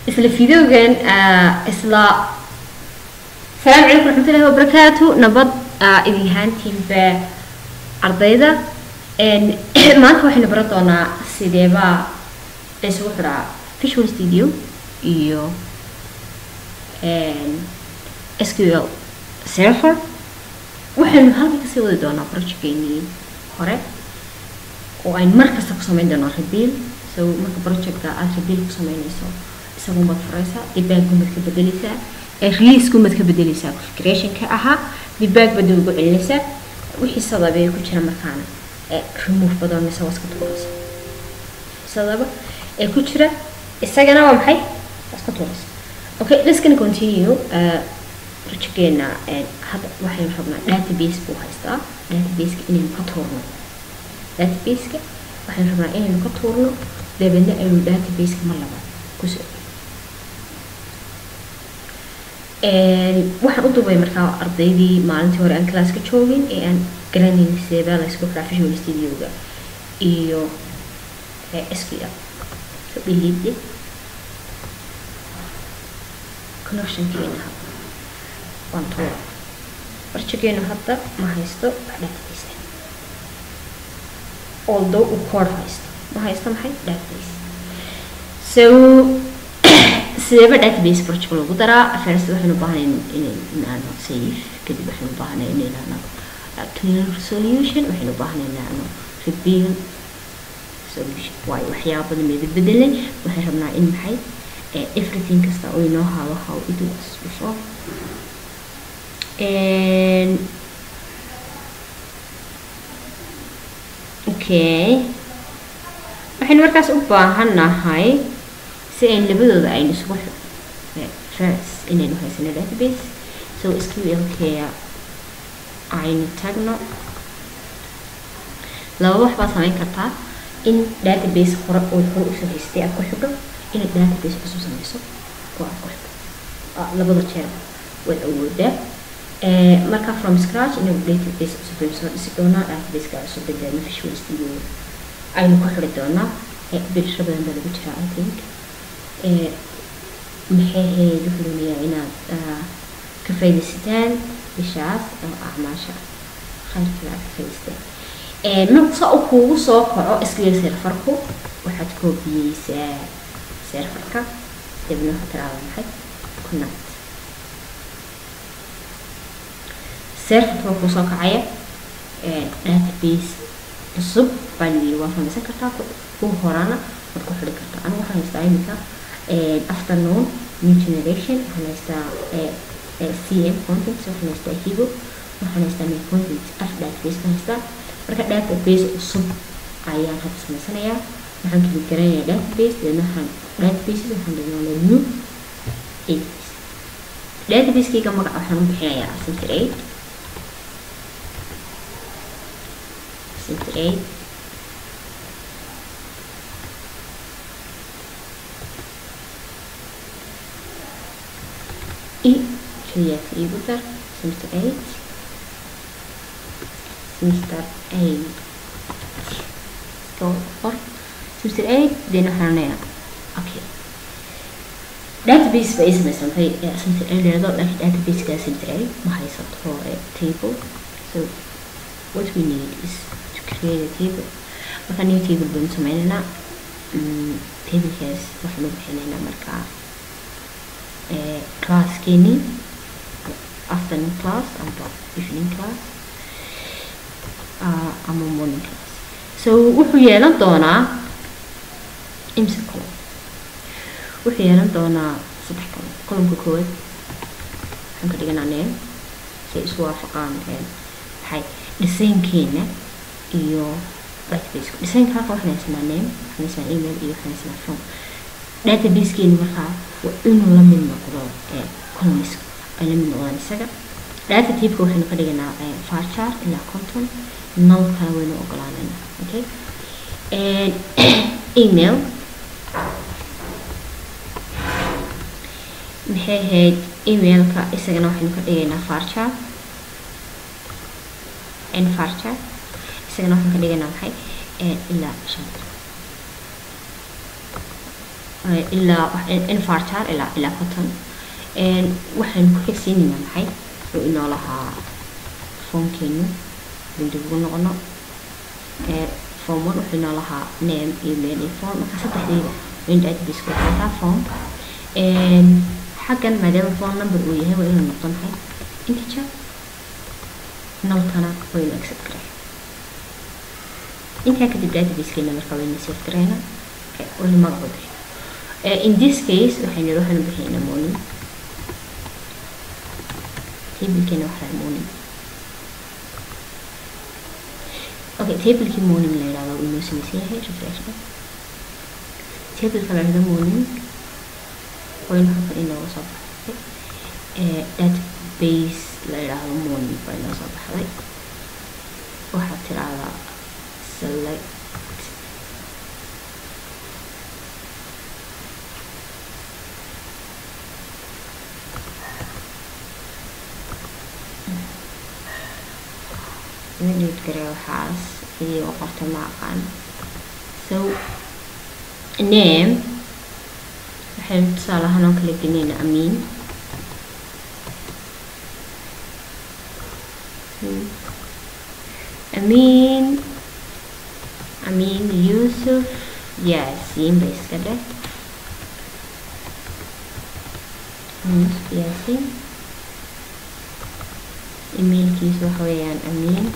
isla videogan isla السلام عليكم ورحمة الله وبركاته نبض إذا هانتين بأرضيدا ما أنتوا إحنا برضونا سيديبا سوحرا Visual Studio إيو SQL Server وإحنا هالك كسيودي دونا بروجكتيني هوري وأين مركز تقسمين دونا ريبيل سو مركز بروجكت ريبيل قسمين يسو يسوون بفريسا يبقى متكبدليسا ريليس كومد كبدليسا كريشن كأها ديباج بدو بعلسا وحي صدابي كوجرا مركانا ريموف بدو مسا واسكت ورس صدابا كوجرا السجنة ومحي واسكت ورس اوكي let's gonna continue رجعنا هذا وحي ربنا database بو هايستا database إني مكتورنا database وحي ربنا إني مكتورنا لبنا أيو database كمرة كوسو waxaan u duubay markaa ardaydii maalintii hore aan class ka joogin ee aan garanaynin sidee la isku xidhaa Visual Studio-ga iyo SQL so delete connection-keena waan tuura barjageenu hadda ma haysto database although uu core haysto ma haysto maxay database so سيبا database project لو قدرة first وحنا بحنا إن أنا save كده بحنا بحنا إن أنا clear solution وحنا بحنا إن أنا reveal solution واي وحياة بدنا نبدله وحنا بنا إن حي everything كستا we know how it was before and okay وحنا مركز أباهنا هاي سين لبدو ذا أين سوى first إنه هيسنا database so SQL كيا عين تاجنا لو واحد بسمعين كتا إن database خرق والخرق سهستي أكو حبه إن database خصوصا يسوع وأكو حبه لبدو تشير والأول ده مركا from scratch إنه database سبيونا database كاسو بدنا Visual Studio عين كحر دونا بالشبه عندنا بتشرا I think محيه دخلوني عناد كفايدستان بشاف أو أعماشا خير كلا كفايدستان نقص أكو صوكرو SQL سيرفركو واحد كوبي سيرفركا تبنو خطر على محي كونكت سيرفركو صوك عيا database الصب بالي وافن سكرتا هو هورانا ودكو حركتا أنا وحنا نستعينيكا afternoon new generation وحنستا CM content وحنستا Higo وحنستا new content after database وحنستا marka database cusub ayaan hadda sameysanayaa waxaan kala garanayaa database waxaan new database-kayga magaca waxaan u bixinayaa Center 8 I كذا في بوتر semester 8 go for semester 8 دينا حرنايا okay database باسم مثلا في semester 8 لأنه لكن database كذا semester 8 ما هيصير هو table so what we need is to create a table مثلا new table بنسمينا table case وحنا بحنا مركا class كيني afternoon class and evening class and morning class so wuxuu yeelan doonaa imse column wuxuu yeelan doonaa saddex column columnka koowaad waxaan ka dhiganaa name si ay isu waafaqaan maxay design-keena iyo database design-ka halka waxaan haysanaa name waxaan haysanaa email iyo waxaan haysanaa phone database-keena markaa waa inuu la mid noqdo columns ay la mid noqdaan isaga data type-ka waxaynu ka dhiganaa varchar ilaa content null kala waynu ogolaanayna okay email maxay ahayd emailka isagana waxaynu ka dhigaynaa varchar isagana waxaan ka dhigaynaa maxay ilaa 5 إلا inverter إلا cotton waxaan ku xigsiinayna maxay oo inoo lahaa formkeenu dib ugu noqono form 1 wuxuu inoo lahaa name email iyo phone marka saddexdeeda in database ku xirta form xaggan maadaama phone number uu yahay waa inuu noqdo maxay integer nullkana waa inuu accept gareeyo intaa kadib databasekeena marka waa inuu save gareeyna waynu magac u bixin in this case waxaynu bixinaa morning table keena waxaa morning okay table kii morning la yiraahdo inuu sameeyay refresh table kala yiraahdo morning waynu halka inoo soo baxay database la yiraahdo morning waynu soo baxay waxa tiraahdaa select نريد كريو حاس في وقت معقن so name حين تصال هناك لجنين أمين أمين يوسف ياسين بس كده يوسف ياسين إيميل كيس وحويان أمين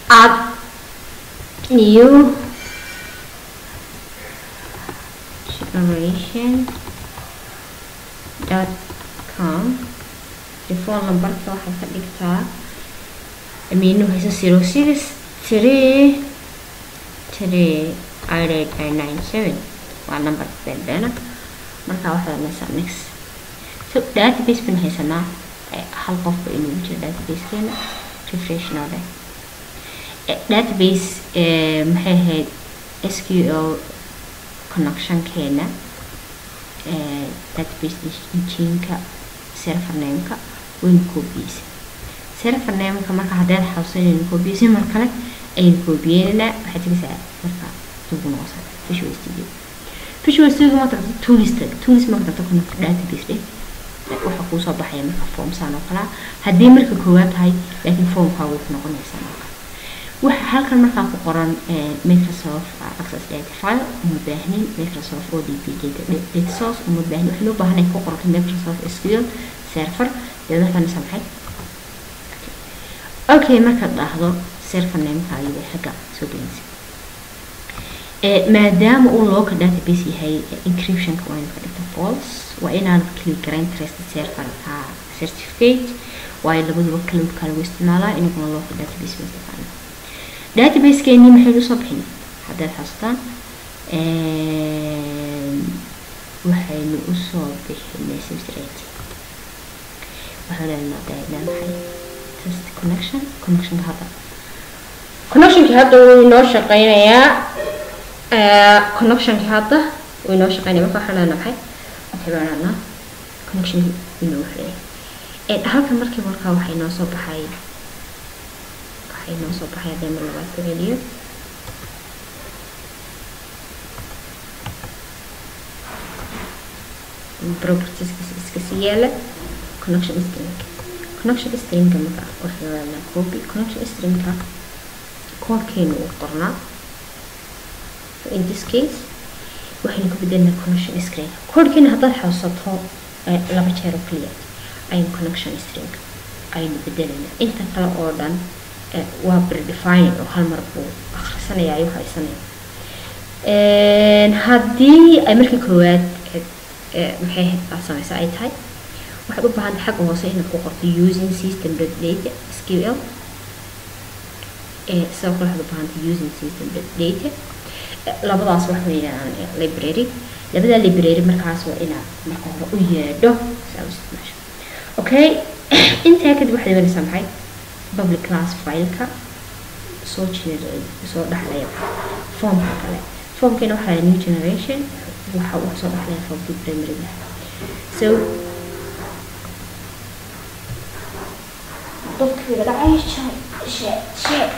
at newgeneration.com telephone number waxaa ka dhigtaa aminu hayso 063338897 waa number beena marka waxaa nasa next so database bin haysanaa hal qof inuu jiro database keena refresh node database maxay ahayd SQL connection keena database engine-ka server name-ka waynu koobiyeysa server name-ka marka haddaad xasuusanayno koobiyeysa mar kale aynu koobiyeyna waxaad tegaysaa marka dib u noqosaa Visual Studio ma tagto tools ma tagto connect database waxa ku soo baxaya marka form saan oo kala hadii marka koowaad tahay laakiin formka wuxuu noqonaysaa waxa halkan marka ku qoran Microsoft Access Data File uma baahnin Microsoft ODB data source uma baahnin waxa loo baahan yahay ku qoran Microsoft SQL Server dadkan samxay okay marka dhahdo server name-ka ayuu xaga soo gelinaysaa maadaama uu local database yahay encryption-ka waa inuu ka dhigto false waa inaan click gareyn trusted server certificate waa labaduba cloud kala isticmaalaa inaguna local database ma isticmaalo database-keeni maxay u soo bixin haddaad xasuustaan waxaynu u soo bixinay substrate waxaa leenahay maxay test connection-ka hadda wuu inoo shaqeynayaa connection هذا وينوش قيني ما فحنا نبحي أتبعنا connection ينوح ليه هذا مركب ورقة وحين صوب حي دائما لغاية الفيديو properties كسيالة connection string كما وحنا copy connection string كون كينو قرنا in this case waxaynu ku bedelnaa connection string koodkina haddaad xasuusato laba jeer oo kaliya aynu connection string aynu bedelanaa inta kale oo dhan waa predefined oo hal mar buu akhrisanaya ayuu haysanaya haddii ay markii koowaad maxay aad samaysaa ay tahay waxaad u baahan tahay xagga hoose inaad ku qorto using system.data SQL sidoo kale waxaad u baahan tahay using system.data labadaas wax weeyaan library labada library markaas waa inaad marka hore u yeedho isticmaasho okay inta kadib waxaad weynaysaa maxay public class file-ka soo dhaxlaya formka kale formkeena waxaa new generation waxa uu soo dhaxlaya public primary so dadka dhacay shit.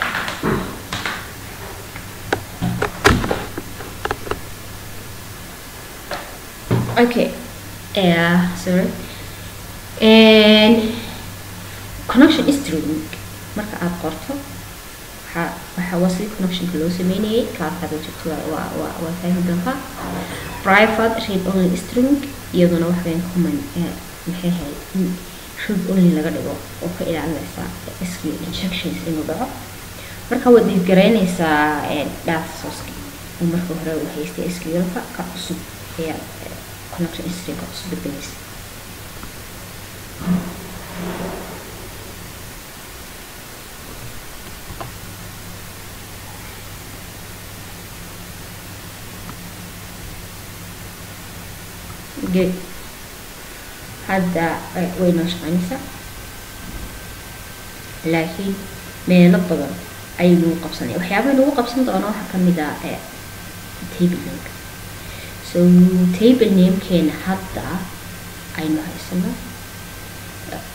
Okay, sorry. And connection string marka aad qorto waxa wasi connection loo sameeyay kaarka jirto waa fahmi doontaa. Private read only string iyaduna waxa weyn common maxay ahayd read only laga dhigo oo ka ilaalinaysa SQL instructions inuu dhaco marka waad diigareynaysaa data source oo marka hore uu haystay SQL ka cusub ee connection string ka cusub beddelaysa. Good. هذا وين شغالين لكن ما نبغى أي نوع قبصني وحيابا نوع قبصن ده أنا حكم ده table name so table name كان حتى أي نوع اسمه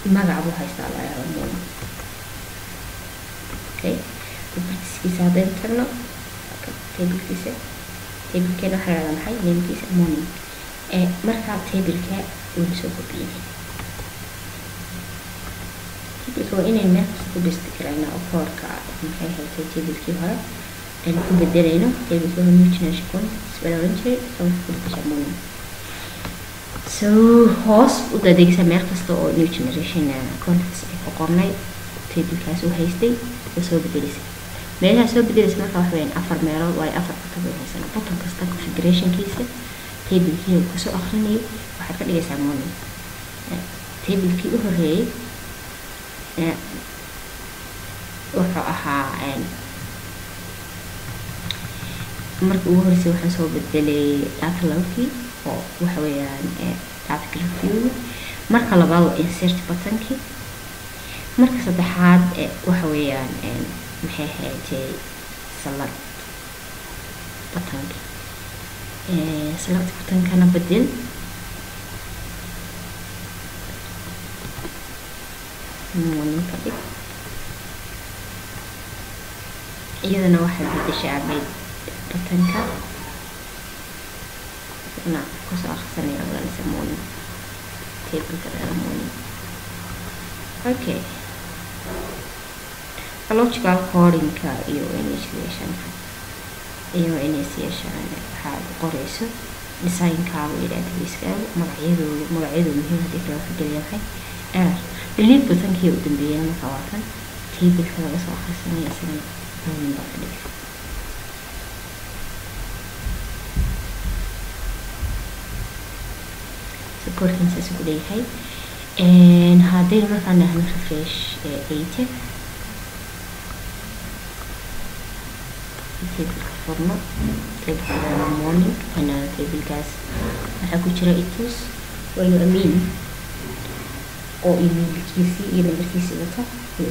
ما قعبوا هيستعمل على المون okay بس هذا إنترنت table كيسة table كانوا حرام حي name كيسة morning marka table-ka uu soo kobiyay table-ka waa inay meel kasta ku basti karayna oo koorka maxay haytay table-kii hore aan ku bedelayno table-ka new generation context balance oo ku bishamon so hoos u dadegsa meel kasta oo new generation context ku qornay table-kaas uu haystay oo soo bedelisay meelaha soo bedelisay marka wax weyn afar meelood waa afar qodob oo haysan button kasta configuration-kiisa table kii ku soo akhrinay waxa ka dhigaysaa morning table kii u horeeyay wuxuu ahaa marka ugu horeysay waxaan soo bedelay data logkii oo waxa weeyaan data view marka labaad waa insert button-kii marka saddexaad waxa weeyaan maxay ahayd select button-kii select button kana bedel morning ka dhig iyadana waxay bedeshaa button-ka na ku soo akhrisanaya ogaanaysa morning table-ka dhala morning okay logical coding-ka iyo initialization-ka iyo initiation waxaad qorayso design-kaaga iyo database-kaaga magacyadooda muhiim haddii kala waxgeliya waxay delete button-kii u dambeeyay marka waa kan table-ka laga soo akhrisanaya isagana morning baa ka dhigay supporting saas ku leeyahay haddii markaan nahno refresh 8 table forma table morning ana table gas waxa ku jira itus wayo amin oo emailkiisi iyo numberkiisi wata iyo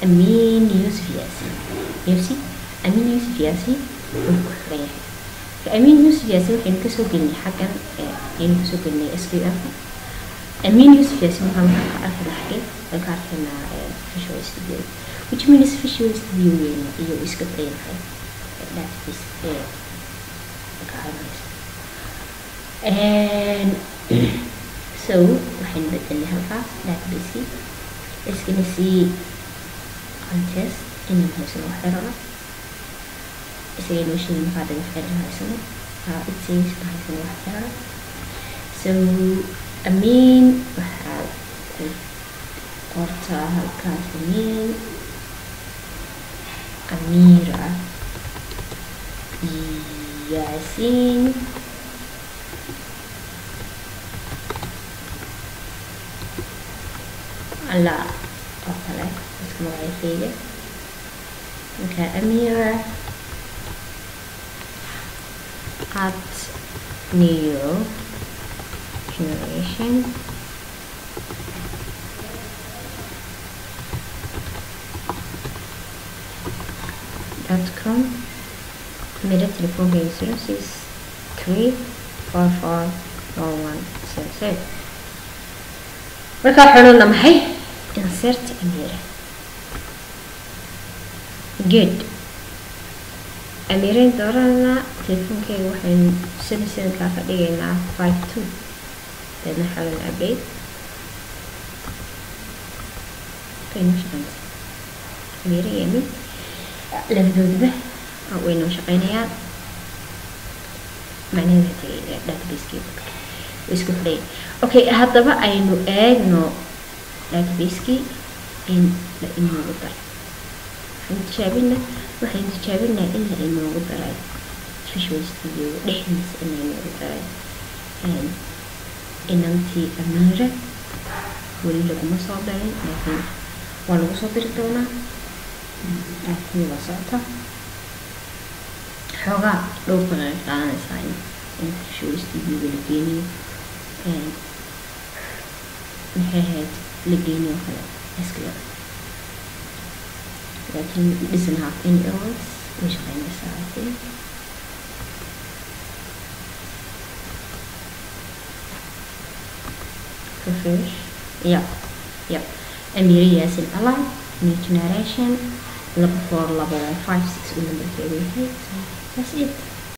amin Yusuf Yasin amin Yusuf Yasin amin Yusuf Yasin waxaan ka soo gelinay xaqan inuu ka soo gelinay SQL amin Yusuf Yasin waxaan ka arkay كارتنا Visual Studio which means Visual Studio iyo iska leeyahay database and so waxaan bedelnay halkaas database iskana si contest inuu haysan wax xirana isagoo sheegay qaada wax xirana haysan it says haysan wax xirana so amin waxa qorta halkaas Amira Yasin alla qofale isku magacayga marka Amira at new generation .com मेरा टेलीफोन का insurance is 3440177 marka xulana maxay insert amira good amirin doorana telefonkeyga waxaan silisanka ka dhigaynaa 52 dadna xalan update كاين شغل أميرة يمين لفظوذبه أو إنه شقينيات معناه هذه database كيف ويسكت لي أوكي هذا بقى إنه إنه database كي إنه وضر فنتشابهنا وحين تشابهنا إلا إنه وضر Visual Studio دحنس إنه وضر إن أنتي أميرة ولي لكم مصادرين لكن ولو صدر دونا لكن وسطها حوغا لو بغير قانا ساين انت شو استديو لقيني نحيهات لقيني وخلا اسكلا لكن doesn't have any errors مش غير ساعتين refresh yep Amiri Yasin Alam, new generation, level 4, level 5, 6 number here. So that's it.